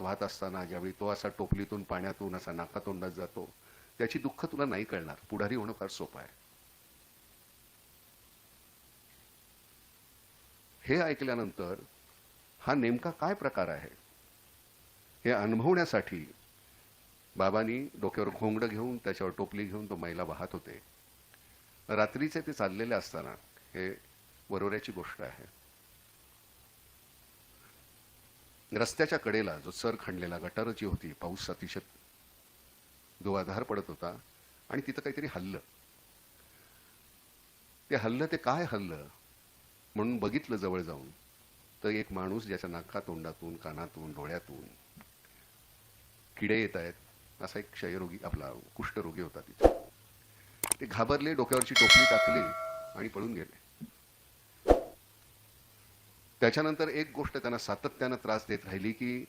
वाहत असताना ज्यावेळी तो असा टोपलीतून पाण्यातून असा नाकातोंडात जातो, त्याची दुःख तुला नाही कळणार. पुढारी होणं फार सोपं आहे. हे ऐकल्यानंतर हा नेमका काय प्रकार आहे हे अनुभवण्यासाठी बाबांनी डोक्यावर घोंगडं घेऊन त्याच्यावर टोपली घेऊन तो मैला वाहत होते. रात्रीचे ते चाललेले असताना, हे वरोऱ्याची गोष्ट आहे, रस्त्याच्या कडेला जो सर खणलेला गटारची होती, पाऊस अतिशय धुवाधार पडत होता आणि तिथं काहीतरी हल्लं. ते काय हल्लं म्हणून बघितलं जवळ जाऊन, तर एक माणूस ज्याच्या नाका तोंडातून कानातून डोळ्यातून किडे येत आहेत असा एक क्षयरोगी आपला कुष्ठरोगी होता तिथे. ते घाबरले, डोक्यावरची टोपली टाकली आणि पळून गेले. त्याच्यानंतर एक गोष्ट त्यांना सातत्यानं त्रास देत राहिली की